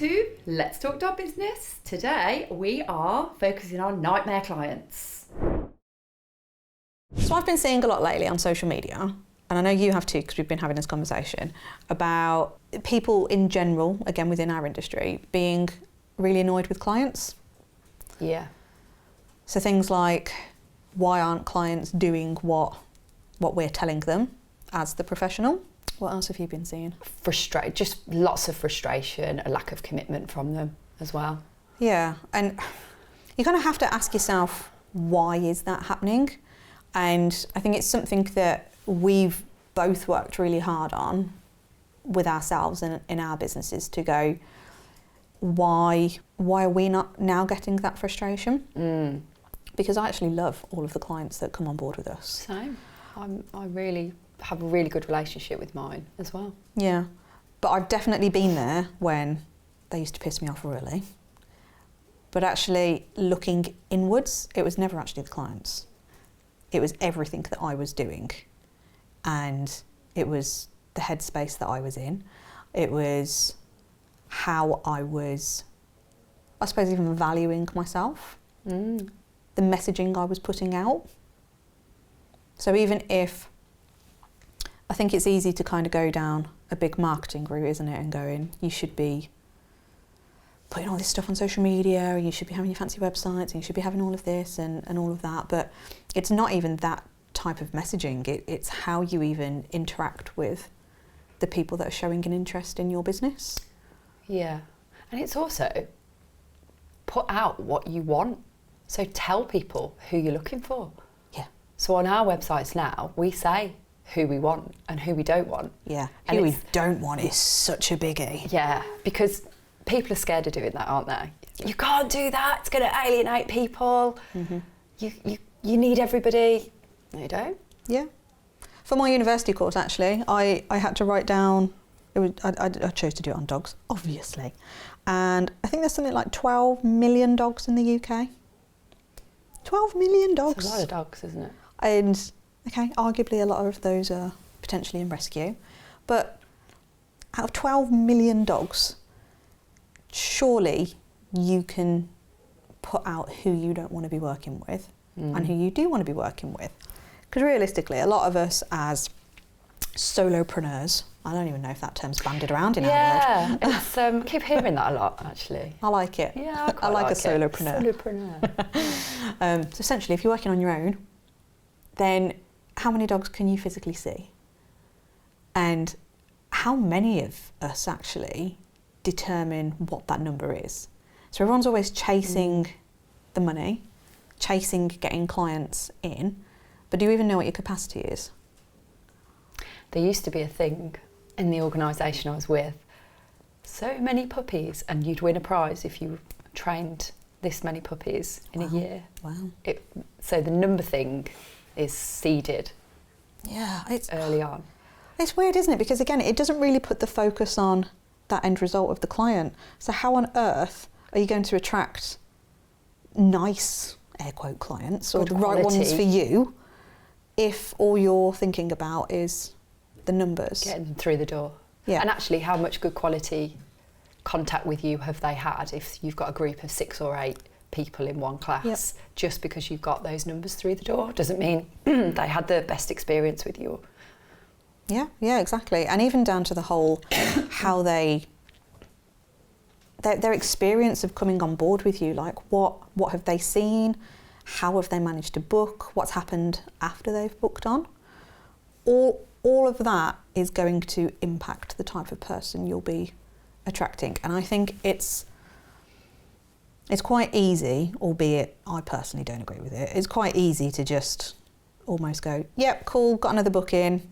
to Let's Talk Our Business. Today we are focusing on nightmare clients. So I've been seeing a lot lately on social media, and I know you have too because we've been having this conversation, about people in general, again within our industry, being really annoyed with clients. Yeah. So things like, why aren't clients doing what we're telling them as the professional? What else have you been seeing? Just lots of frustration, a lack of commitment from them as well. Yeah, and you kind of have to ask yourself, why is that happening? And I think it's something that we've both worked really hard on with ourselves and in our businesses to go, why are we not now getting that frustration? Because I actually love all of the clients that come on board with us. Same. I really have a really good relationship with mine as well. Yeah, but I've definitely been there when they used to piss me off really. But actually looking inwards, it was never actually the clients. It was everything that I was doing. And it was the headspace that I was in. It was how I was, I suppose, even valuing myself. The messaging I was putting out. So even if, I think it's easy to kind of go down a big marketing route, isn't it? And going, you should be putting all this stuff on social media, and you should be having your fancy websites, and you should be having all of this and all of that. But it's not even that type of messaging. It's how you even interact with the people that are showing an interest in your business. Yeah. And it's also put out what you want. So tell people who you're looking for. Yeah. So on our websites now, we say who we want and who we don't want. Yeah, and who we don't want is such a biggie. Yeah, because people are scared of doing that, aren't they? You can't do that, it's going to alienate people. You need everybody. No, you don't. Yeah. For my university course, actually, I had to write down, I chose to do it on dogs, obviously. And I think there's something like 12 million dogs in the UK. 12 million dogs. It's a lot of dogs, isn't it? And, okay, arguably a lot of those are potentially in rescue. But out of 12 million dogs, surely you can put out who you don't want to be working with and who you do want to be working with. Because realistically, a lot of us as solopreneurs, I don't even know if that term's bandied around in our world. Yeah, it's, I keep hearing that a lot, actually. I like it. Yeah, I like a it. solopreneur. So essentially, if you're working on your own, then how many dogs can you physically see? And how many of us actually determine what that number is? So everyone's always chasing the money, chasing getting clients in, but do you even know what your capacity is? There used to be a thing in the organisation I was with, so many puppies, and you'd win a prize if you trained this many puppies in a year. Wow. So the number thing is seeded it's early on. It's weird, isn't it? Because again, it doesn't really put the focus on that end result of the client. So how on earth are you going to attract nice, air quote, clients or the right ones for you if all you're thinking about is the numbers? Getting them through the door. Yeah. And actually, how much good quality contact with you have they had if you've got a group of 6 or 8 people in one class? Yep. Just because you've got those numbers through the door doesn't mean they had the best experience with you. Yeah, exactly. And even down to the whole how their experience of coming on board with you, like what have they seen, how have they managed to book, what's happened after they've booked on. All of that is going to impact the type of person you'll be attracting. And I think it's quite easy, albeit I personally don't agree with it, it's quite easy to just almost go, yep, cool, got another booking,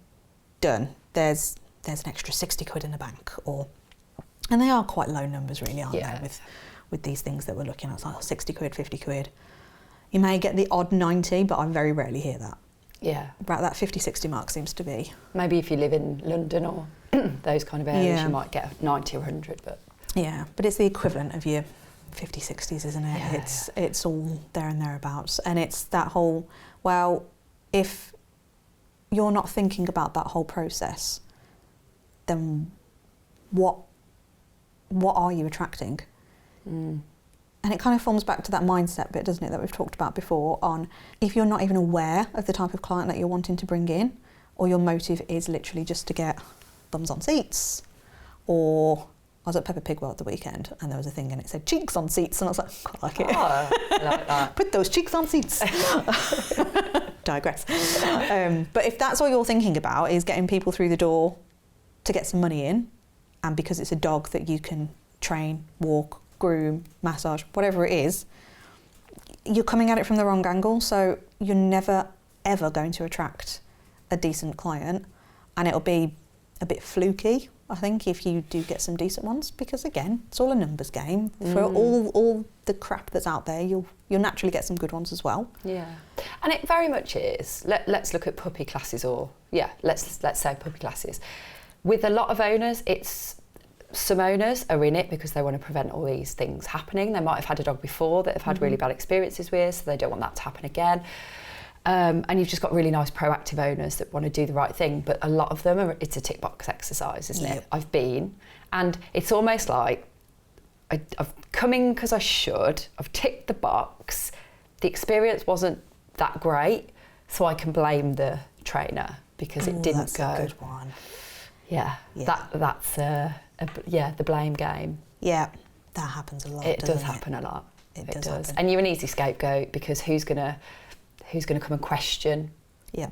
done. There's an extra 60 quid in the bank, and they are quite low numbers really, aren't they, with these things that we're looking at. It's like 60 quid, 50 quid. You may get the odd 90, but I very rarely hear that. Yeah. About that 50, 60 mark seems to be. Maybe if you live in London or those kind of areas, you might get 90 or 100, but... Yeah, but it's the equivalent of your 50, 60s, isn't it? Yeah, it's all there and thereabouts. And it's that whole, well, if you're not thinking about that whole process, then what what are you attracting? And it kind of forms back to that mindset bit, doesn't it, that we've talked about before, on if you're not even aware of the type of client that you're wanting to bring in, or your motive is literally just to get bums on seats, or I was at Peppa Pig World the weekend and there was a thing and it said cheeks on seats, and I was like, quite like it. Oh, I like that. Put those cheeks on seats. Digress. But if that's all you're thinking about is getting people through the door to get some money in, and because it's a dog that you can train, walk, groom, massage, whatever it is, you're coming at it from the wrong angle. So you're never, ever going to attract a decent client, and it'll be a bit fluky, I think, if you do get some decent ones, because again, it's all a numbers game. For all the crap that's out there, you'll naturally get some good ones as well. Yeah, and it very much is. Let's look at puppy classes, let's say puppy classes. With a lot of owners, some owners are in it because they want to prevent all these things happening. They might have had a dog before that have had really bad experiences with, so they don't want that to happen again. And you've just got really nice proactive owners that want to do the right thing, but a lot of them it's a tick box exercise, isn't it? I've been, and it's almost like I've come in because I should, I've ticked the box, the experience wasn't that great, so I can blame the trainer because it didn't go. That's a good one. Yeah. That's the blame game. Yeah, that happens a lot. It does happen a lot. It does happen. And you're an easy scapegoat because who's gonna come and question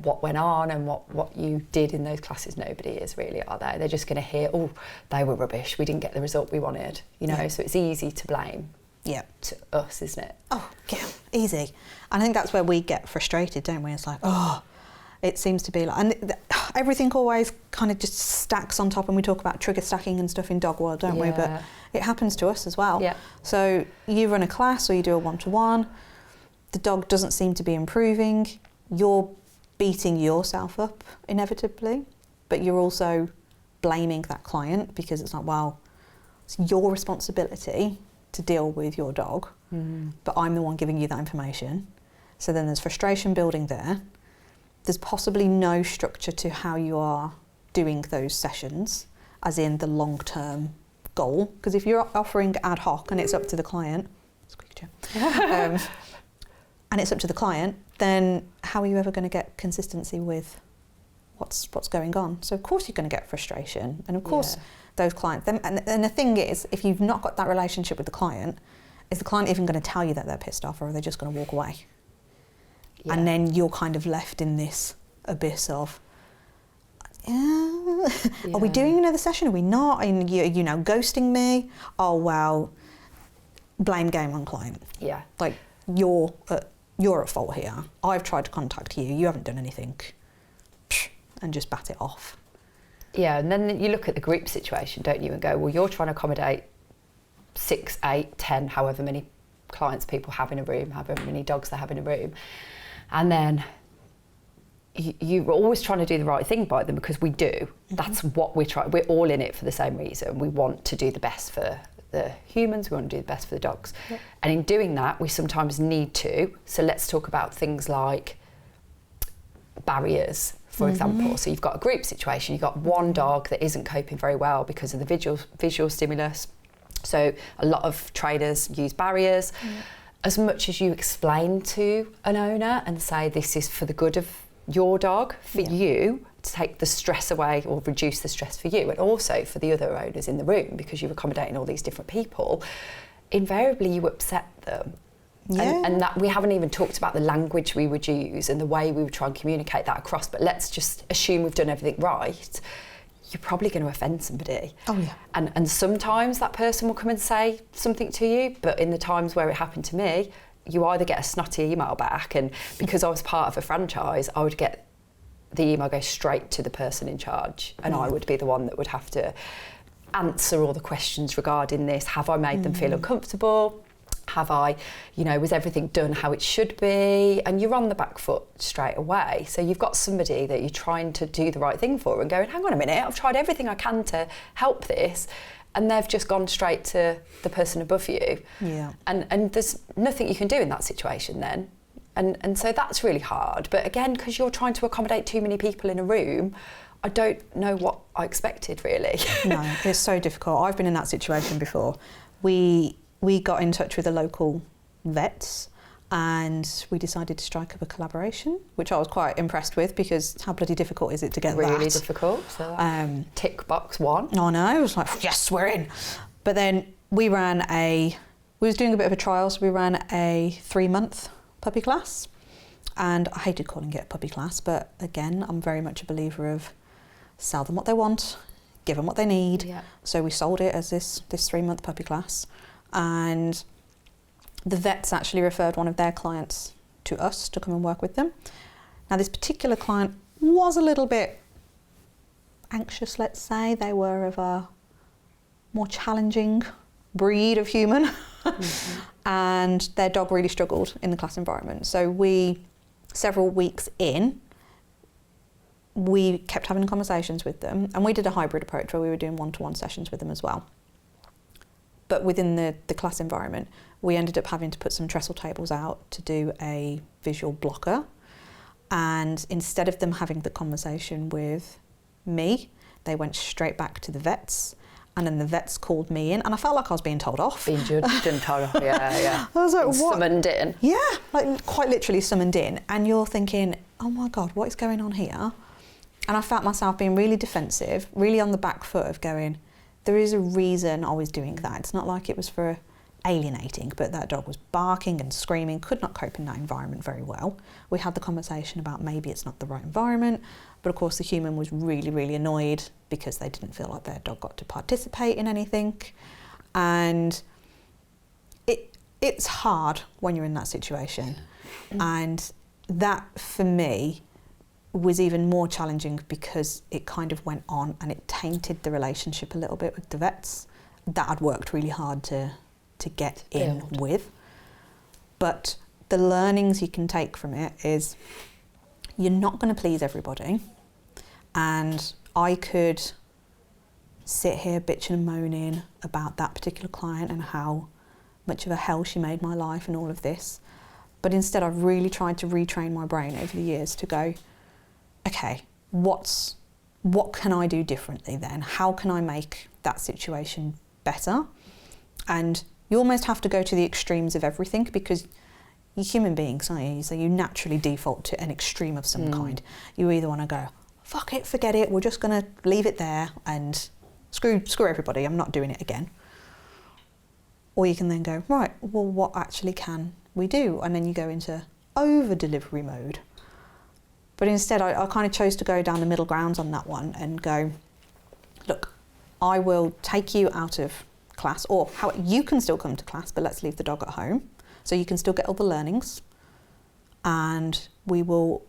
what went on and what you did in those classes? Nobody is really, are they? They're just going to hear, oh, they were rubbish, we didn't get the result we wanted, so it's easy to blame to us, isn't it? Oh, yeah, easy. I think that's where we get frustrated, don't we? It's like, it seems to be like, and everything always kind of just stacks on top, and we talk about trigger stacking and stuff in dog world, don't we? But it happens to us as well. Yeah. So you run a class or you do a one-to-one, the dog doesn't seem to be improving, you're beating yourself up inevitably, but you're also blaming that client because it's like, well, it's your responsibility to deal with your dog, but I'm the one giving you that information. So then there's frustration building there. There's possibly no structure to how you are doing those sessions, as in the long-term goal, because if you're offering ad hoc and it's up to the client, squeaky chair, and it's up to the client, then how are you ever going to get consistency with what's going on? So of course you're going to get frustration, and of course those clients. And the thing is, if you've not got that relationship with the client, is the client even going to tell you that they're pissed off, or are they just going to walk away? Yeah. And then you're kind of left in this abyss of, are we doing another session? Are we not? And you know, ghosting me? Oh well, blame game on client. Yeah, like you're at fault here. I've tried to contact you. You haven't done anything, and just bat it off. Yeah, and then you look at the group situation, don't you, and go, well, you're trying to accommodate 6, 8, 10, however many clients people have in a room, however many dogs they have in a room, and then you're always trying to do the right thing by them, because we do. That's what we're trying. We're all in it for the same reason. We want to do the best for the humans, we want to do the best for the dogs. Yep. And in doing that, we sometimes need to. So let's talk about things like barriers, for example. So you've got a group situation, you've got one dog that isn't coping very well because of the visual stimulus. So a lot of trainers use barriers. As much as you explain to an owner and say, this is for the good of your dog, for you, to take the stress away or reduce the stress for you, and also for the other owners in the room, because you're accommodating all these different people, invariably you upset them. And that we haven't even talked about the language we would use and the way we would try and communicate that across, but let's just assume we've done everything right. You're probably going to offend somebody. Oh yeah. And sometimes that person will come and say something to you, but in the times where it happened to me, you either get a snotty email back, and because I was part of a franchise, I would get the email go straight to the person in charge, and I would be the one that would have to answer all the questions regarding this. Have I made them feel uncomfortable? Have I, was everything done how it should be? And you're on the back foot straight away. So you've got somebody that you're trying to do the right thing for and going, hang on a minute, I've tried everything I can to help this. And they've just gone straight to the person above you. Yeah. And there's nothing you can do in that situation then. And so that's really hard. But again, because you're trying to accommodate too many people in a room, I don't know what I expected, really. No, it's so difficult. I've been in that situation before. We got in touch with the local vets and we decided to strike up a collaboration, which I was quite impressed with, because how bloody difficult is it to get that? Really difficult. So tick box 1. I know, I was like, yes, we're in. But then we was doing a bit of a trial, so we ran a 3-month puppy class. And I hated calling it a puppy class, but again, I'm very much a believer of sell them what they want, give them what they need. Yeah. So we sold it as this 3-month puppy class. And the vets actually referred one of their clients to us to come and work with them. Now, this particular client was a little bit anxious, let's say. They were of a more challenging breed of human. And their dog really struggled in the class environment. So several weeks in, we kept having conversations with them, and we did a hybrid approach where we were doing one-to-one sessions with them as well. But within the class environment, we ended up having to put some trestle tables out to do a visual blocker. And instead of them having the conversation with me, they went straight back to the vets. And then the vets called me in, and I felt like I was being told off. Being judged and told off, yeah. I was like, what? Summoned in. Yeah, like quite literally summoned in. And you're thinking, oh my God, what is going on here? And I felt myself being really defensive, really on the back foot of going, there is a reason I was doing that. It's not like it was for alienating, but that dog was barking and screaming, could not cope in that environment very well. We had the conversation about maybe it's not the right environment, but of course the human was really, really annoyed because they didn't feel like their dog got to participate in anything. And it's hard when you're in that situation. And that, for me, was even more challenging because it kind of went on and it tainted the relationship a little bit with the vets that I'd worked really hard to get in with. But the learnings you can take from it is you're not going to please everybody. And I could sit here bitching and moaning about that particular client and how much of a hell she made my life and all of this. But instead, I've really tried to retrain my brain over the years to go, okay, what can I do differently then? How can I make that situation better? And you almost have to go to the extremes of everything because you're human beings, aren't you? So you naturally default to an extreme of some kind. You either want to go, fuck it, forget it, we're just going to leave it there and screw everybody, I'm not doing it again. Or you can then go, right, well, what actually can we do? And then you go into over-delivery mode. But instead, I kind of chose to go down the middle grounds on that one and go, look, I will take you out of class, or how you can still come to class, but let's leave the dog at home. So you can still get all the learnings, and we will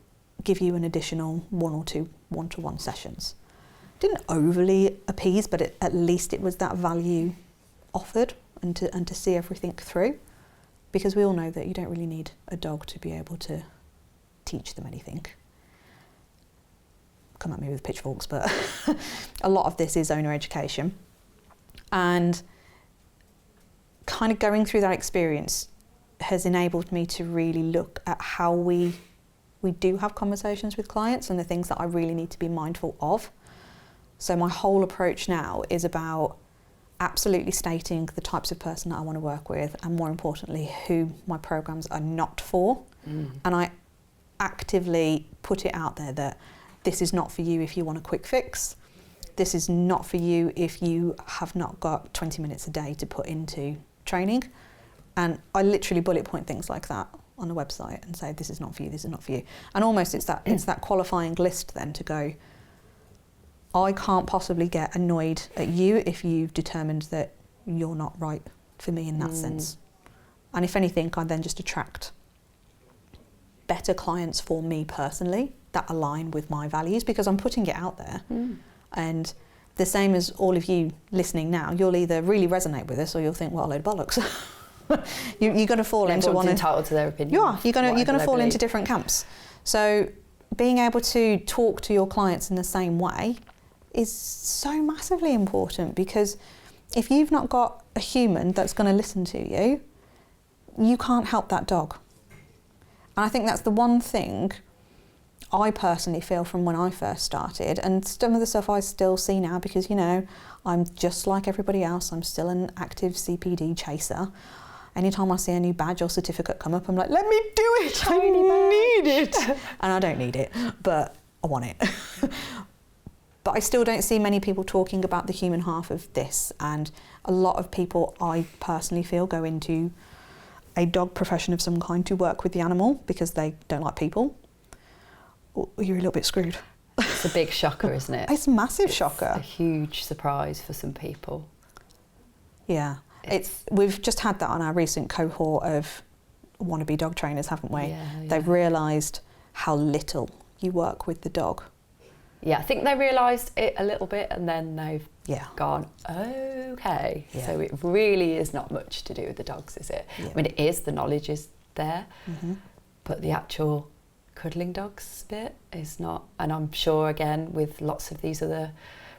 give you an additional 1 or 2 one-to-one sessions. Didn't overly appease, but at least it was that value offered and to see everything through, because we all know that you don't really need a dog to be able to teach them anything. Come at me with pitchforks, but a lot of this is owner education. And kind of going through that experience has enabled me to really look at how we do have conversations with clients and the things that I really need to be mindful of. So my whole approach now is about absolutely stating the types of person that I want to work with, and more importantly, who my programs are not for. And I actively put it out there that this is not for you if you want a quick fix. This is not for you if you have not got 20 minutes a day to put into training. And I literally bullet point things like that on the website and say, this is not for you, this is not for you. And almost it's that qualifying list then to go, I can't possibly get annoyed at you if you've determined that you're not right for me in that sense. And if anything, I then just attract better clients for me personally that align with my values, because I'm putting it out there. And the same as all of you listening now, you'll either really resonate with this or you'll think, what a load of bollocks. You're going to fall into one. Entitled to their opinion. You are. You're going to fall into different camps. So being able to talk to your clients in the same way is so massively important, because if you've not got a human that's going to listen to you, you can't help that dog. And I think that's the one thing I personally feel from when I first started, and some of the stuff I still see now because, you know, I'm just like everybody else. I'm still an active CPD chaser. Anytime I see a new badge or certificate come up, I'm like, let me do it. I need it. And I don't need it, but I want it. But I still don't see many people talking about the human half of this. And a lot of people, I personally feel, go into a dog profession of some kind to work with the animal because they don't like people. Or you're a little bit screwed. It's a big shocker, isn't it? It's a massive shocker. A huge surprise for some people. Yeah. We've just had that on our recent cohort of wannabe dog trainers, haven't we? Yeah. They've realised how little you work with the dog. Yeah, I think they realised it a little bit and then they've gone, okay. Yeah. So it really is not much to do with the dogs, is it? Yeah. I mean, it is, the knowledge is there, but the actual cuddling dogs bit is not. And I'm sure, again, with lots of these other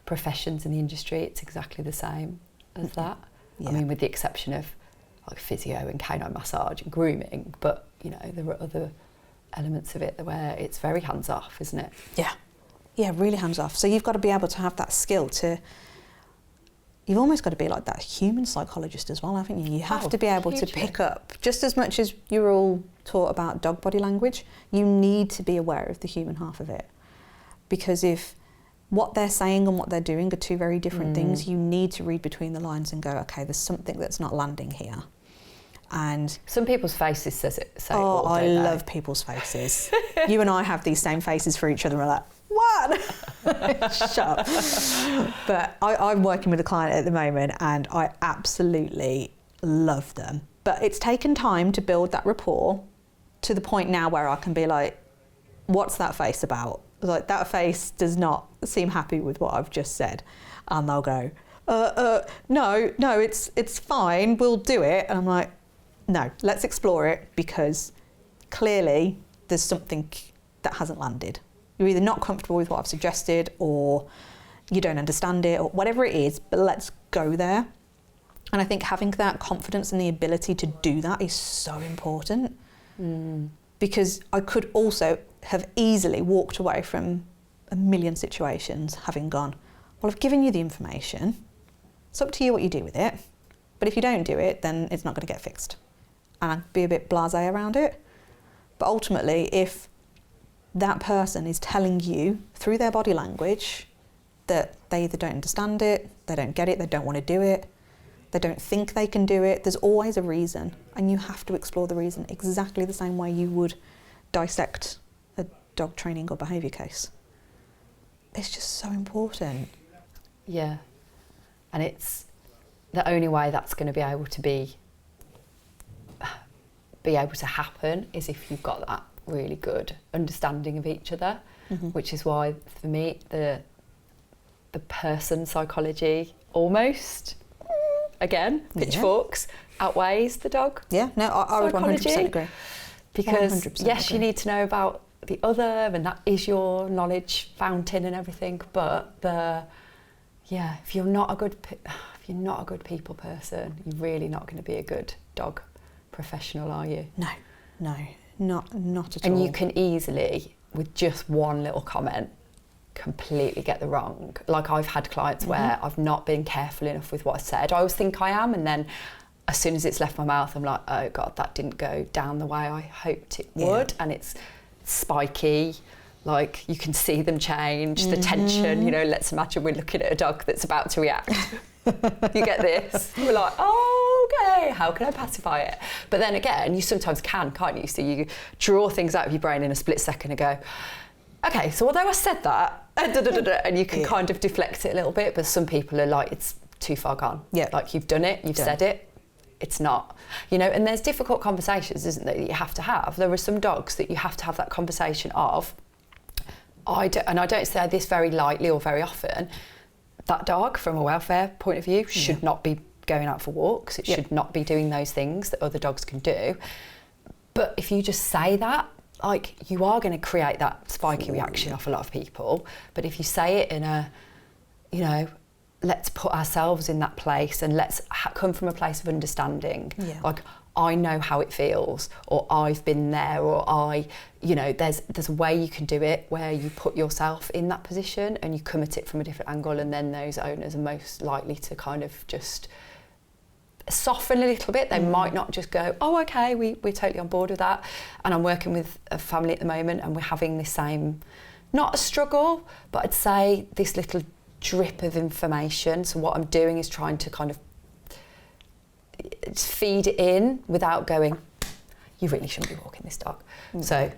professions in the industry, it's exactly the same as that. Yeah. I mean, with the exception of like physio and canine massage and grooming, but, you know, there are other elements of it where it's very hands-off, isn't it? Yeah. Yeah, really hands off. So you've got to be able to have that skill you've almost got to be like that human psychologist as well, haven't you? You have to be able to pick up, just as much as you're all taught about dog body language, you need to be aware of the human half of it. Because if what they're saying and what they're doing are two very different things, you need to read between the lines and go, okay, there's something that's not landing here. And some people's faces say it all, I don't they? love people's faces. You and I have these same faces for each other. We're like, what? Shut up. But I'm working with a client at the moment and I absolutely love them. But it's taken time to build that rapport to the point now where I can be like, what's that face about? Like, that face does not seem happy with what I've just said. And they'll go, no, it's fine, we'll do it. And I'm like, no, let's explore it because clearly there's something that hasn't landed. You're either not comfortable with what I've suggested or you don't understand it or whatever it is, but let's go there. And I think having that confidence and the ability to do that is so important because I could also have easily walked away from a million situations having gone, well, I've given you the information. It's up to you what you do with it. But if you don't do it, then it's not going to get fixed. And I'd be a bit blasé around it. But ultimately, if that person is telling you through their body language that they either don't understand it, they don't get it, they don't want to do it, they don't think they can do it, there's always a reason. And you have to explore the reason exactly the same way you would dissect a dog training or behaviour case. It's just so important. Yeah. And it's the only way that's going to be able to happen is if you've got that really good understanding of each other, which is why for me the person psychology almost, again, pitchforks, outweighs the dog. Yeah, no, I would 100% agree. Because 100% yes, agree. you need to know about the other and that is your knowledge fountain and everything, but if you're not a good people person, you're really not going to be a good dog professional, are you? No, not at all. And you can easily, with just one little comment, completely get the wrong. Like, I've had clients where I've not been careful enough with what I said. I always think I am, and then as soon as it's left my mouth, I'm like, oh God, that didn't go down the way I hoped it would. And it's spiky. Like, you can see them change, the tension, you know, let's imagine we're looking at a dog that's about to react. You get this? We're like, oh, okay, how can I pacify it? But then again, you sometimes can't you? So you draw things out of your brain in a split second and go, okay, so although I said that, and you can kind of deflect it a little bit, but some people are like, it's too far gone. Yeah. Like, you've done it, you've said it, it's not. You know, and there's difficult conversations, isn't there, that you have to have. There are some dogs that you have to have that conversation of. I don't say this very lightly or very often, that dog, from a welfare point of view, should not be going out for walks. It should not be doing those things that other dogs can do. But if you just say that, like, you are going to create that spiky reaction off a lot of people. But if you say it in a, you know, let's put ourselves in that place and let's come from a place of understanding. Like, I know how it feels, or I've been there, or there's a way you can do it where you put yourself in that position and you come at it from a different angle, and then those owners are most likely to kind of just soften a little bit. They might not just go, oh, okay, we're totally on board with that. And I'm working with a family at the moment, and we're having the same, not a struggle, but I'd say this little drip of information. So what I'm doing is trying to kind of feed it in without going, you really shouldn't be walking this dog. So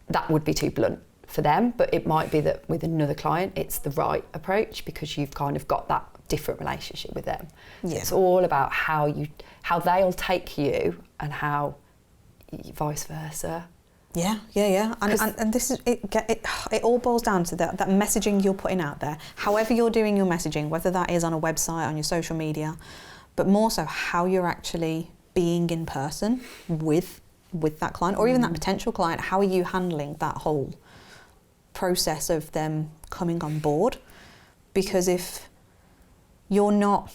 that would be too blunt for them, but it might be that with another client it's the right approach because you've kind of got that different relationship with them. So it's all about how they'll take you and how vice versa. And this is it all boils down to that messaging you're putting out there, however you're doing your messaging, whether that is on a website, on your social media, but more so how you're actually being in person with that client or even that potential client. How are you handling that whole process of them coming on board? Because if you're not,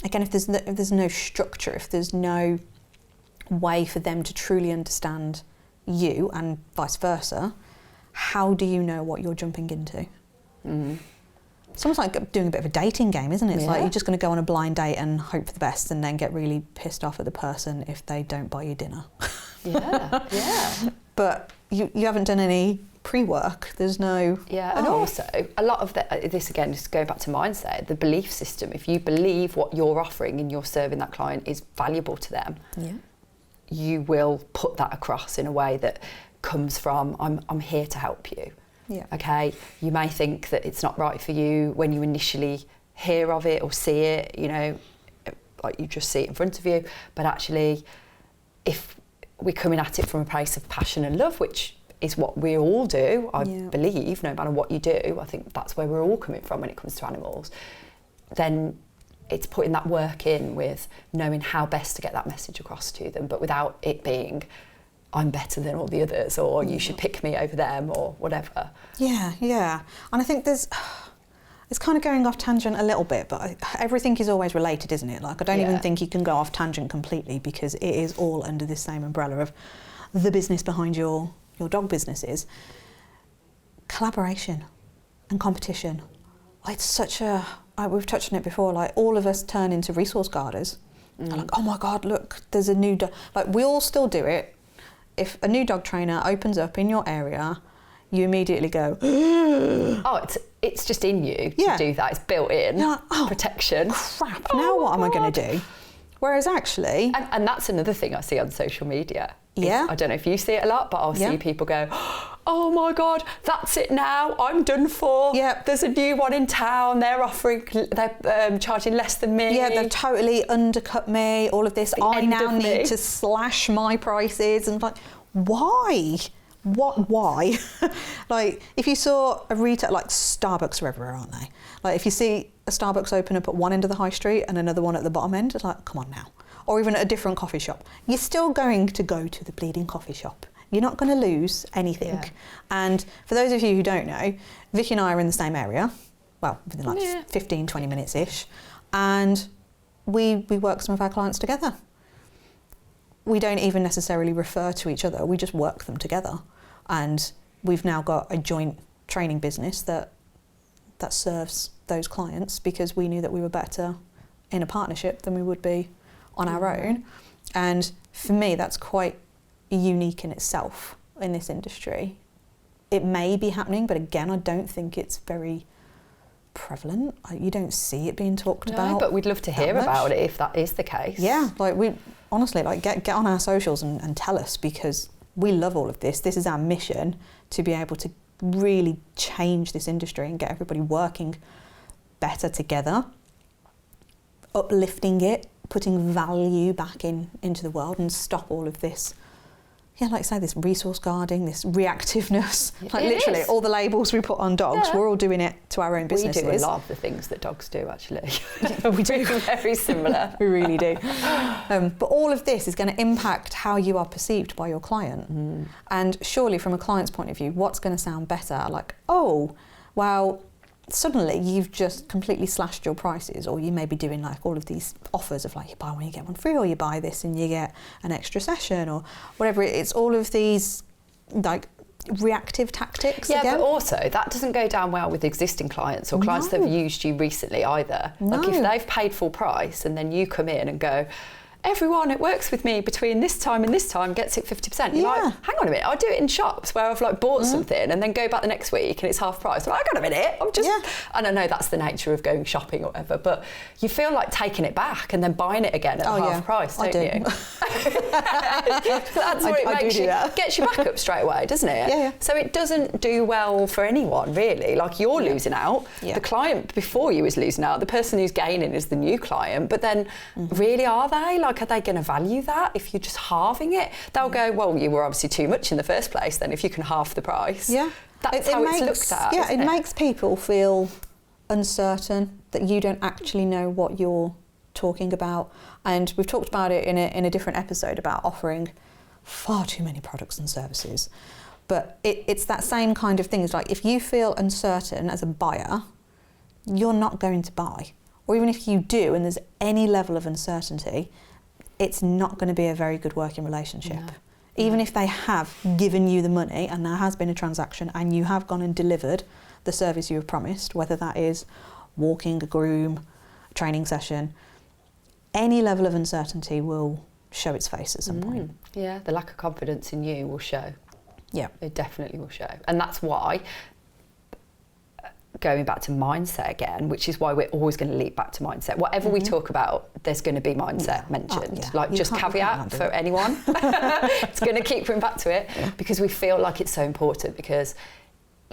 again, if there's no structure, if there's no way for them to truly understand you and vice versa, how do you know what you're jumping into? It's almost like doing a bit of a dating game, isn't it? It's like you're just going to go on a blind date and hope for the best and then get really pissed off at the person if they don't buy you dinner. But you haven't done any pre-work. There's no... And also, a lot of this, again, just going back to mindset, the belief system. If you believe what you're offering and you're serving that client is valuable to them, you will put that across in a way that comes from, I'm here to help you. Okay, you may think that it's not right for you when you initially hear of it or see it, like you just see it in front of you, but actually if we're coming at it from a place of passion and love, which is what we all do, I believe, no matter what you do, I think that's where we're all coming from when it comes to animals, then it's putting that work in with knowing how best to get that message across to them, but without it being, I'm better than all the others, or you should pick me over them, or whatever. And I think it's kind of going off tangent a little bit, but everything is always related, isn't it? Like, I don't even think you can go off tangent completely because it is all under this same umbrella of the business behind your dog businesses. Collaboration and competition. It's such a... we've touched on it before, like all of us turn into resource guarders. Like, oh my God, look, there's a new dog. Like, we all still do it. If a new dog trainer opens up in your area, you immediately go, oh, it's just in you to do that. It's built in. Like, protection. Crap, now what am I going to do? Whereas actually... And that's another thing I see on social media. I don't know if you see it a lot, but I'll see people go, oh my God, that's it now, I'm done for. There's a new one in town, they're charging less than me. They've totally undercut me, all of this. I now need to slash my prices. And like, why? Why? Like, if you saw a retail, like Starbucks are everywhere, aren't they? Like, if you see a Starbucks open up at one end of the high street and another one at the bottom end, it's like, come on now. Or even at a different coffee shop. You're still going to go to the bleeding coffee shop. You're not going to lose anything. And for those of you who don't know, Vicky and I are in the same area, well, within like 15, 20 minutes-ish, and we work some of our clients together. We don't even necessarily refer to each other, we just work them together. And we've now got a joint training business that serves those clients because we knew that we were better in a partnership than we would be on our own. And for me, that's quite unique in itself in this industry. It may be happening, but again, I don't think it's very prevalent. You don't see it being talked about. No, but we'd love to hear about it if that is the case. Like, we honestly, like, get on our socials and tell us, because we love all of this. This is our mission, to be able to really change this industry and get everybody working better together, uplifting it, putting value back into the world, and stop all of this, like I say, this resource guarding, this reactiveness. Like, literally, all the labels we put on dogs, we're all doing it to our own businesses. We do a lot of the things that dogs do, actually. We do. Very similar. We really do. But all of this is going to impact how you are perceived by your client. And surely, from a client's point of view, what's going to sound better? Like, oh, well, suddenly you've just completely slashed your prices, or you may be doing like all of these offers of like you buy one you get one free, or you buy this and you get an extra session, or whatever. It's all of these like reactive tactics. Yeah, again. but also that doesn't go down well with existing clients or clients that have used you recently either. Like if they've paid full price and then you come in and go, everyone that works with me between this time and this time gets it 50%. You're like, hang on a minute, I do it in shops where I've like bought something and then go back the next week and it's half price. I'm like, hang on a minute, I'm just, and I know that's the nature of going shopping or whatever, but you feel like taking it back and then buying it again at half price, don't you? That's what it makes you, gets you back up straight away, doesn't it? Yeah. So it doesn't do well for anyone really. Like you're losing out, the client before you is losing out, the person who's gaining is the new client, but then really are they? Like, are they going to value that if you're just halving it? They'll go, well, you were obviously too much in the first place then if you can halve the price. Yeah. That's how it's looked at. Yeah, it makes people feel uncertain, that you don't actually know what you're talking about. And we've talked about it in a different episode about offering far too many products and services. But it's that same kind of thing. It's like if you feel uncertain as a buyer, you're not going to buy. Or even if you do and there's any level of uncertainty, it's not going to be a very good working relationship. No. Even if they have given you the money and there has been a transaction and you have gone and delivered the service you have promised, whether that is walking, a groom, a training session, any level of uncertainty will show its face at some point. Yeah, the lack of confidence in you will show. Yeah. It definitely will show. And that's why, going back to mindset again, which is why we're always going to leap back to mindset. Whatever we talk about, there's going to be mindset mentioned. Like, just caveat for anyone. It's going to keep coming back to it because we feel like it's so important, because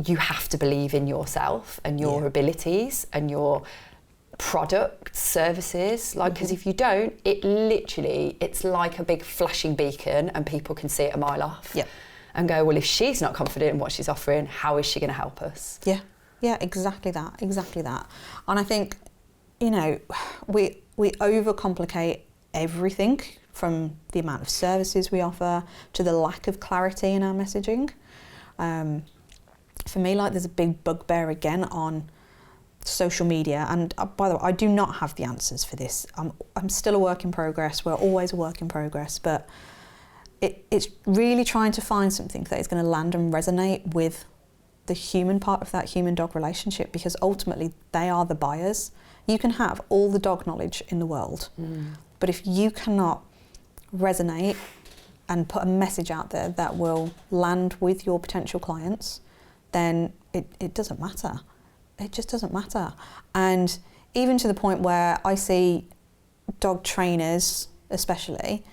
you have to believe in yourself and your abilities and your products, services. Like, because if you don't, it's like a big flashing beacon and people can see it a mile off. And go, well, if she's not confident in what she's offering, how is she going to help us? Yeah, exactly that. And I think, you know, we overcomplicate everything, from the amount of services we offer to the lack of clarity in our messaging. For me, like, there's a big bugbear again on social media. And by the way, I do not have the answers for this. I'm still a work in progress. We're always a work in progress. But it's really trying to find something that is going to land and resonate with the human part of that human-dog relationship, because ultimately they are the buyers. You can have all the dog knowledge in the world, but if you cannot resonate and put a message out there that will land with your potential clients, then it doesn't matter. It just doesn't matter. And even to the point where I see dog trainers especially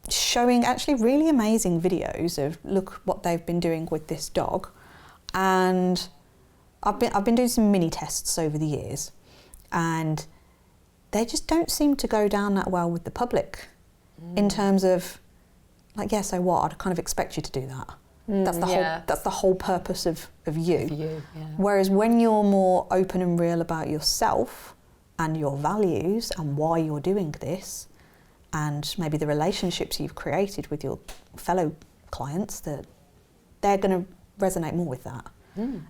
showing actually really amazing videos of, look what they've been doing with this dog. And I've been doing some mini tests over the years, and they just don't seem to go down that well with the public in terms of, like, yeah, so what? I'd kind of expect you to do that. That's the whole purpose of you. Whereas when you're more open and real about yourself and your values and why you're doing this, and maybe the relationships you've created with your fellow clients, that they're going to resonate more with that.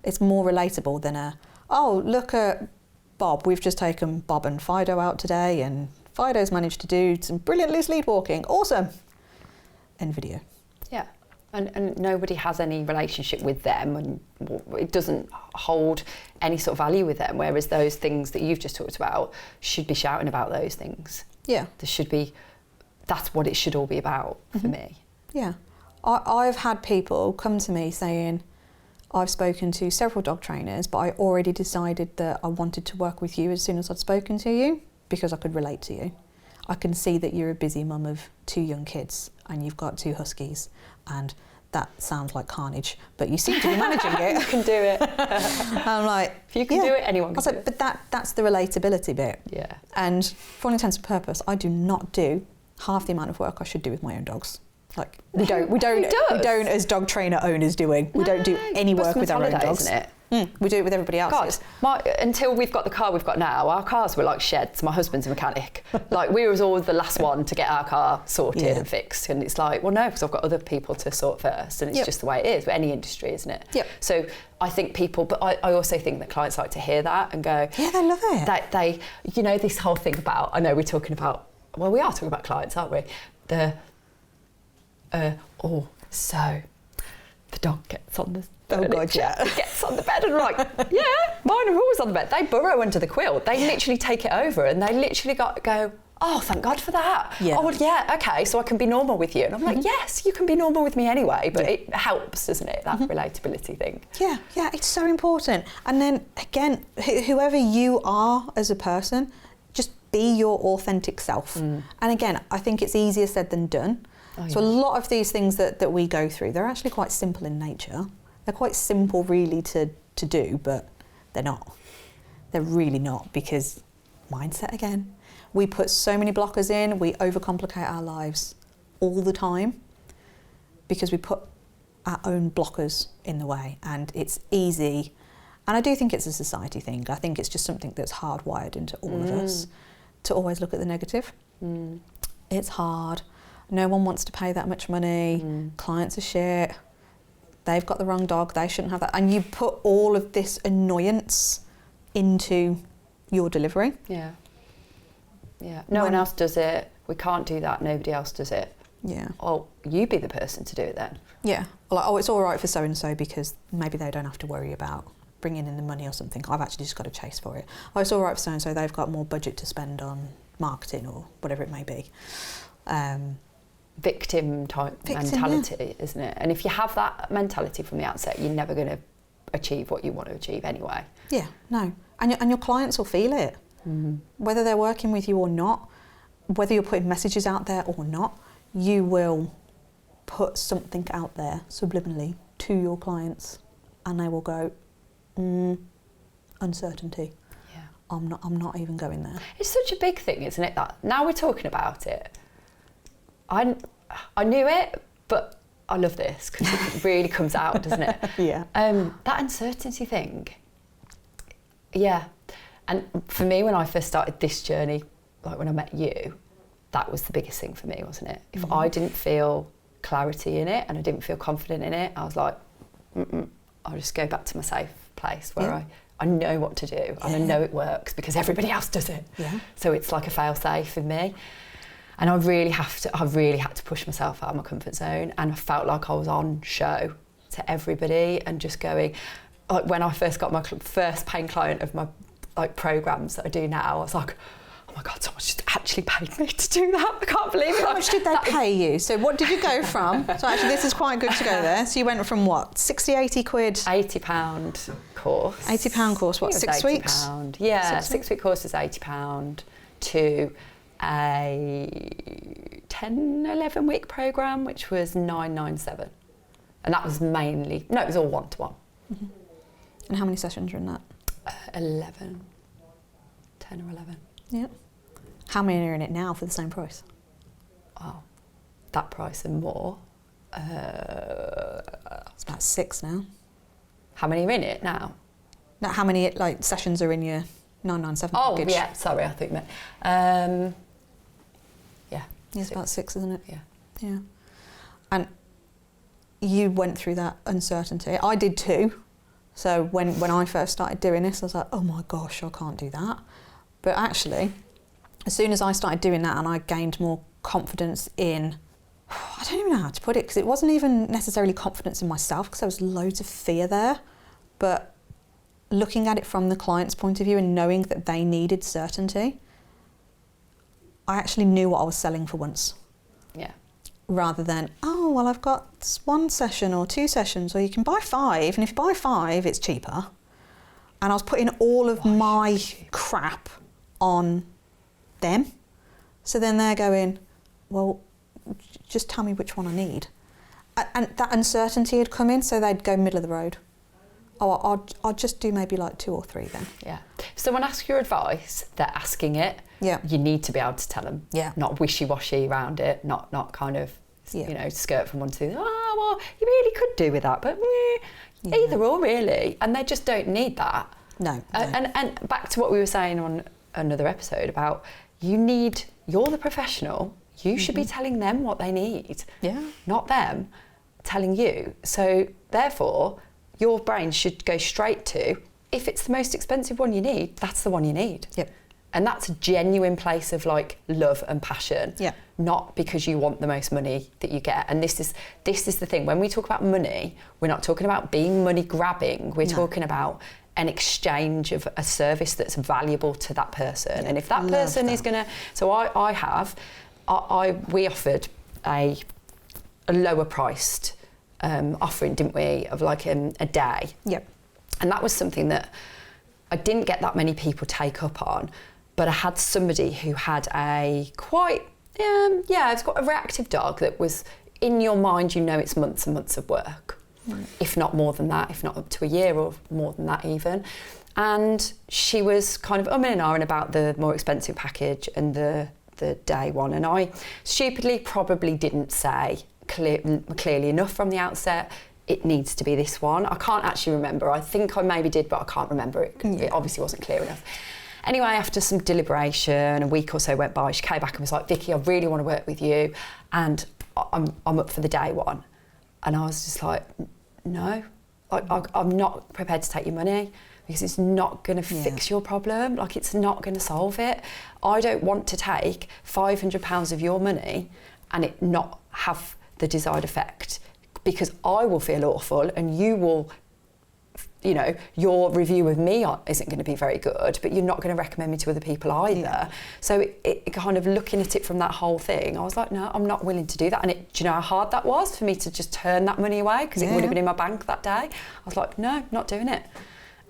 It's more relatable than oh, look at Bob, we've just taken Bob and Fido out today and Fido's managed to do some brilliant loose lead walking, awesome, end video. Yeah, and nobody has any relationship with them, and it doesn't hold any sort of value with them, whereas those things that you've just talked about should be shouting about those things. There should be, that's what it should all be about for me. Yeah. I've had people come to me saying, I've spoken to several dog trainers, but I already decided that I wanted to work with you as soon as I'd spoken to you, because I could relate to you. I can see that you're a busy mum of 2 young kids and you've got 2 huskies, and that sounds like carnage, but you seem to be managing it. You can do it. I'm like, if you can do it, anyone can do it. But that's the relatability bit. Yeah. And for all intents and purposes, I do not do half the amount of work I should do with my own dogs. Like, we don't as dog trainer owners doing. We don't do any work with our own dogs. Isn't it? We do it with everybody else's. God, until we've got the car we've got now, our cars were like sheds. My husband's a mechanic. Like, we was always the last one to get our car sorted and fixed. And it's like, well, no, because I've got other people to sort first. And it's just the way it is with any industry, isn't it? Yep. So I think people, but I also think that clients like to hear that and go, yeah, they love it. They you know, this whole thing about, I know we're talking about, well, we are talking about clients, aren't we? So the dog gets on the gets on the bed, and like, yeah, mine are always on the bed. They burrow under the quilt. They literally take it over, and they literally go, oh, thank God for that. Yeah. Oh, well, yeah, okay, so I can be normal with you. And I'm like, yes, you can be normal with me anyway, but it helps, doesn't it, that relatability thing? Yeah, it's so important. And then again, whoever you are as a person, just be your authentic self. And again, I think it's easier said than done. So a lot of these things that we go through, they're actually quite simple in nature. They're quite simple really to do, but they're not. They're really not, because mindset again. We put so many blockers in, we overcomplicate our lives all the time because we put our own blockers in the way, and it's easy. And I do think it's a society thing. I think it's just something that's hardwired into all of us to always look at the negative. It's hard. No one wants to pay that much money. Clients are shit. They've got the wrong dog. They shouldn't have that. And you put all of this annoyance into your delivery. Yeah. No one else does it. We can't do that. Nobody else does it. Yeah. Oh, you be the person to do it then. Yeah. Like, oh, it's all right for so-and-so because maybe they don't have to worry about bringing in the money or something. I've actually just got to chase for it. Oh, it's all right for so-and-so. They've got more budget to spend on marketing or whatever it may be. Victim mentality, isn't it? And if you have that mentality from the outset, you're never going to achieve what you want to achieve anyway. Yeah, no. And your clients will feel it. Whether they're working with you or not, whether you're putting messages out there or not, you will put something out there subliminally to your clients, and they will go, uncertainty. Yeah. I'm not even going there. It's such a big thing, isn't it? That now we're talking about it. I knew it, but I love this because it really comes out, doesn't it? Yeah. That uncertainty thing. Yeah. And for me, when I first started this journey, like when I met you, that was the biggest thing for me, wasn't it? If I didn't feel clarity in it and I didn't feel confident in it, I was like, I'll just go back to my safe place where I know what to do and I know it works because everybody else does it. Yeah. So it's like a fail-safe in me. And I really had to push myself out of my comfort zone, and I felt like I was on show to everybody and just going, like when I first got my first paying client of my like programs that I do now, I was like, oh my God, someone's just actually paid me to do that. I can't believe it. How much did they pay you? So what did you go from? So actually this is quite good to go there. So you went from what, 60, 80 quid? £80 course. £80 course, what, 6 weeks? Yeah, 6 week course is £80 to a 10, 11 week programme, which was 997. And that was mainly, no, it was all one-to-one. And how many sessions are in that? 11, 10 or 11. Yeah. How many are in it now for the same price? Oh, that price and more. It's about 6 now. How many are in it now? Now, how many like sessions are in your 997 package? Oh, yeah, sorry, I think that. Yeah, it's about 6, isn't it? Yeah. Yeah. And you went through that uncertainty. I did too. So when I first started doing this, I was like, oh my gosh, I can't do that. But actually, as soon as I started doing that and I gained more confidence in, I don't even know how to put it, because it wasn't even necessarily confidence in myself, because there was loads of fear there. But looking at it from the client's point of view and knowing that they needed certainty, I actually knew what I was selling for once. Yeah. Rather than, oh, well, I've got 1 session or 2 sessions, or you can buy 5, and if you buy 5, it's cheaper. And I was putting all of my crap on them. So then they're going, well, just tell me which one I need. And that uncertainty had come in, so they'd go middle of the road. Oh, I'll just do maybe like 2 or 3 then. Yeah. If someone asks your advice, they're asking it. Yeah. You need to be able to tell them. Yeah. Not wishy-washy around it, not kind of, Yeah. skirt from one to the other. Oh, well, you really could do with that, but Yeah. Either or, really. And they just don't need that. No. And back to what we were saying on another episode about you're the professional. You should be telling them what they need. Yeah. Not them telling you. So therefore, your brain should go straight to, if it's the most expensive one you need, that's the one you need. Yep. And that's a genuine place of like love and passion. Yeah. Not because you want the most money that you get. And this is the thing. When we talk about money, we're not talking about being money grabbing. We're talking about an exchange of a service that's valuable to that person. Yeah. And if that person is going to... So we offered a lower priced offering, didn't we, of like a day. Yep. And that was something that I didn't get that many people take up on, but I had somebody who had a quite, it's got a reactive dog that was, in your mind, you know it's months and months of work, if not more than that, if not up to a year or more than that even. And she was kind of umming and ahhing about the more expensive package and the day one. And I stupidly probably didn't say clearly enough from the outset, it needs to be this one. I can't actually remember. I think I maybe did, but I can't remember it. It obviously wasn't clear enough. Anyway, after some deliberation, a week or so went by, she came back and was like, Vicky, I really want to work with you and I'm up for the day one. And I was just like, no, I'm not prepared to take your money because it's not going to fix your problem. Like, it's not going to solve it. I don't want to take £500 of your money and it not have the desired effect, because I will feel awful and you will, your review of me isn't going to be very good, but you're not going to recommend me to other people either. Yeah. So it kind of looking at it from that whole thing, I was like, no, I'm not willing to do that. And do you know how hard that was for me to just turn that money away, because it would have been in my bank that day? I was like, no, not doing it.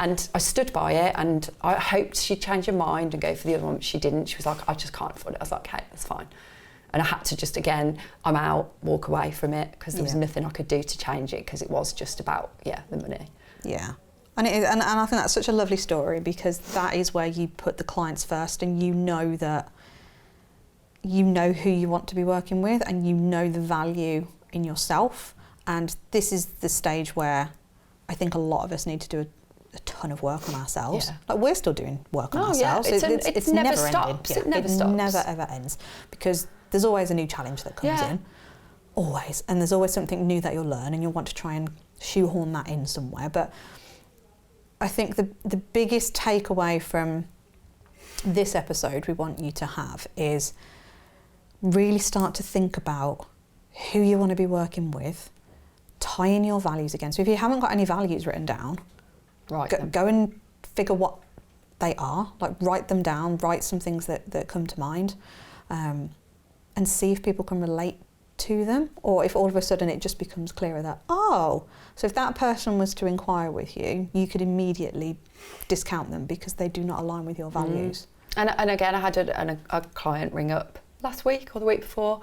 And I stood by it, and I hoped she'd change her mind and go for the other one, but she didn't. She was like, I just can't afford it. I was like, okay, that's fine. And I had to just, again, I'm out, walk away from it, because there was nothing I could do to change it, because it was just about, the money. Yeah. And it is, and I think that's such a lovely story, because that is where you put the clients first, and you know that you know who you want to be working with, and you know the value in yourself. And this is the stage where I think a lot of us need to do a ton of work on ourselves. Yeah. Like, we're still doing work on ourselves. Yeah. It's never stops. Ending. Yeah. It never stops. Never ever ends, because there's always a new challenge that comes in. Always. And there's always something new that you'll learn, and you'll want to try and shoehorn that in somewhere. But I think the biggest takeaway from this episode we want you to have is really start to think about who you want to be working with, tie in your values again. So if you haven't got any values written down, go and figure what they are, like write them down, write some things that come to mind, and see if people can relate to them, or if all of a sudden it just becomes clearer that, so if that person was to inquire with you, you could immediately discount them because they do not align with your values. And again, I had a client ring up last week or the week before,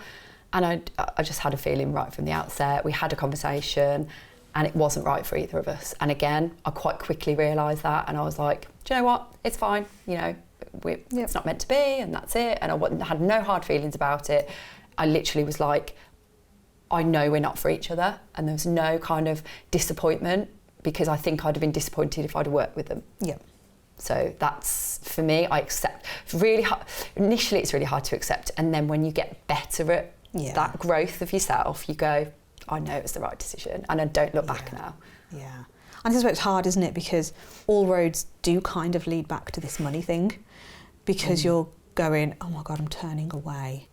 and I just had a feeling right from the outset. We had a conversation and it wasn't right for either of us. And again, I quite quickly realised that, and I was like, do you know what? It's fine. It's not meant to be, and that's it. And I had no hard feelings about it. I literally was like, I know we're not for each other, and there was no kind of disappointment, because I think I'd have been disappointed if I'd worked with them. Yeah. So that's, for me, I accept. Really hard. Initially, it's really hard to accept, and then when you get better at that growth of yourself, you go, I know it's the right decision, and I don't look back now. Yeah. And this is where it's hard, isn't it? Because all roads do kind of lead back to this money thing, because you're going, oh my God, I'm turning away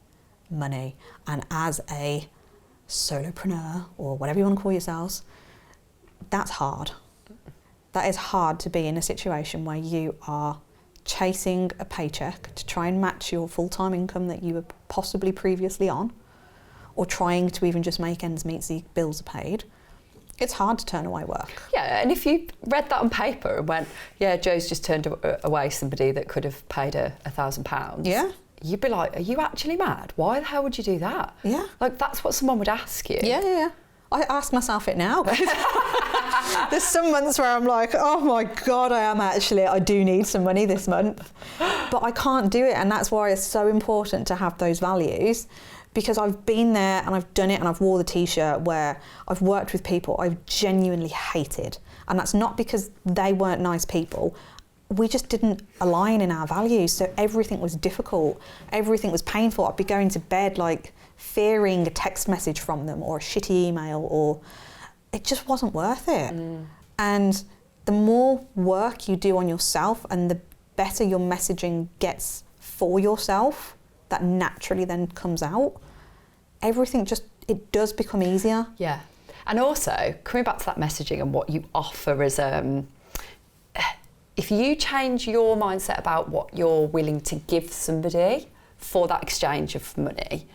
money. And as a solopreneur, or whatever you want to call yourselves, that's hard. That is hard, to be in a situation where you are chasing a paycheck to try and match your full-time income that you were possibly previously on, or trying to even just make ends meet so your bills are paid. It's hard to turn away work. Yeah, and if you read that on paper and went, Joe's just turned away somebody that could have paid her £1,000. Yeah. You'd be like, are you actually mad? Why the hell would you do that? Yeah. Like, that's what someone would ask you. Yeah. I ask myself it now. There's some months where I'm like, oh my God, I do need some money this month. But I can't do it, and that's why it's so important to have those values, because I've been there and I've done it, and I've wore the t-shirt where I've worked with people I've genuinely hated. And that's not because they weren't nice people. We just didn't align in our values. So everything was difficult. Everything was painful. I'd be going to bed like fearing a text message from them or a shitty email, or it just wasn't worth it. And the more work you do on yourself and the better your messaging gets for yourself, that naturally then comes out. Everything just, it does become easier. Yeah. And also, coming back to that messaging and what you offer as, if you change your mindset about what you're willing to give somebody for that exchange of money,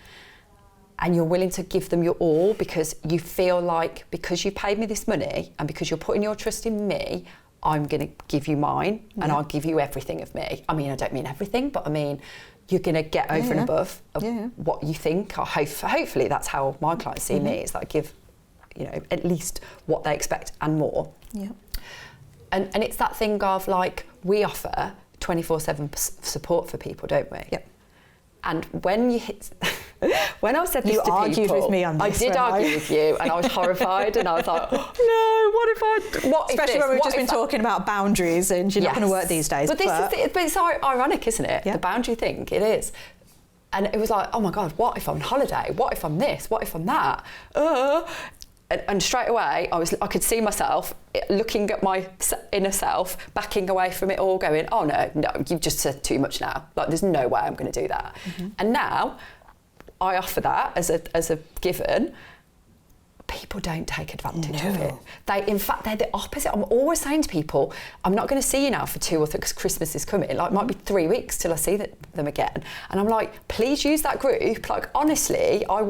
and you're willing to give them your all because you feel like, because you paid me this money and because you're putting your trust in me, I'm going to give you mine and I'll give you everything of me. I mean, I don't mean everything, but I mean, you're going to get over and above of what you think. Or hopefully that's how my clients see me, is that I give, you know, at least what they expect and more. Yeah. And it's that thing of like, we offer 24/7 support for people, don't we? Yep. And when you hit, when I said this you to argued people, with me on this. I did argue with you, and I was horrified, and I was like, oh, no, what if Especially this? when we've What just if been that? talking about boundaries, and you're not going to work these days. But it's ironic, isn't it? Yeah. The boundary thing, it is. And it was like, oh my God, what if I'm on holiday? What if I'm this? What if I'm that? And straight away, I could see myself looking at my inner self, backing away from it all, going, oh no, you've just said too much now. Like, there's no way I'm going to do that. And now, I offer that as a given. People don't take advantage of it. In fact, they're the opposite. I'm always saying to people, I'm not going to see you now for 2 or 3, because Christmas is coming. Like, it might be 3 weeks till I see them again. And I'm like, please use that group. Like, honestly, I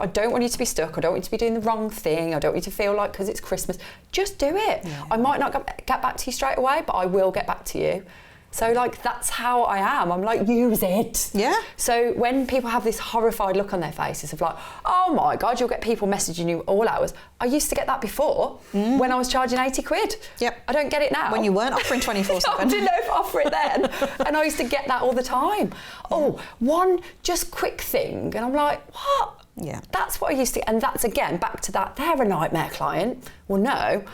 don't want you to be stuck. I don't want you to be doing the wrong thing. I don't want you to feel like, because it's Christmas, just do it. Yeah. I might not get back to you straight away, but I will get back to you. So, like, that's how I am. I'm like, use it. Yeah. So when people have this horrified look on their faces of like, oh my God, you'll get people messaging you all hours. I used to get that before when I was charging 80 quid. Yep. I don't get it now. When you weren't offering 24/7. I didn't offer it then. And I used to get that all the time. Oh, one just quick thing. And I'm like, what? Yeah. That's what I used to, and that's again, back to that, they're a nightmare client. Well, no.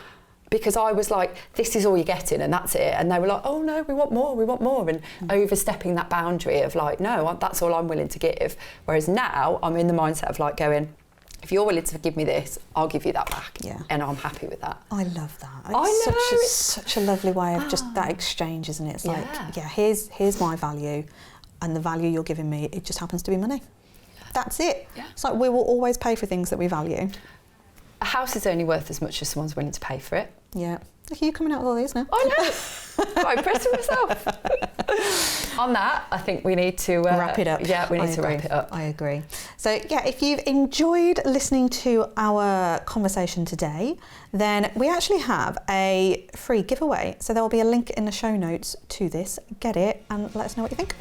Because I was like, this is all you're getting and that's it. And they were like, oh no, we want more. And overstepping that boundary of like, no, that's all I'm willing to give. Whereas now I'm in the mindset of like going, if you're willing to give me this, I'll give you that back. Yeah. And I'm happy with that. I love that. It's Such a lovely way of just that exchange, isn't it? It's like, here's my value, and the value you're giving me, it just happens to be money. That's it. Yeah. It's like, we will always pay for things that we value. A house is only worth as much as someone's willing to pay for it. Yeah. Look at you coming out with all these now. I know. I'm impressed with myself. On that, I think we need to wrap it up. Yeah, we need to wrap it up. I agree. So yeah, if you've enjoyed listening to our conversation today, then we actually have a free giveaway. So there will be a link in the show notes to this. Get it and let us know what you think.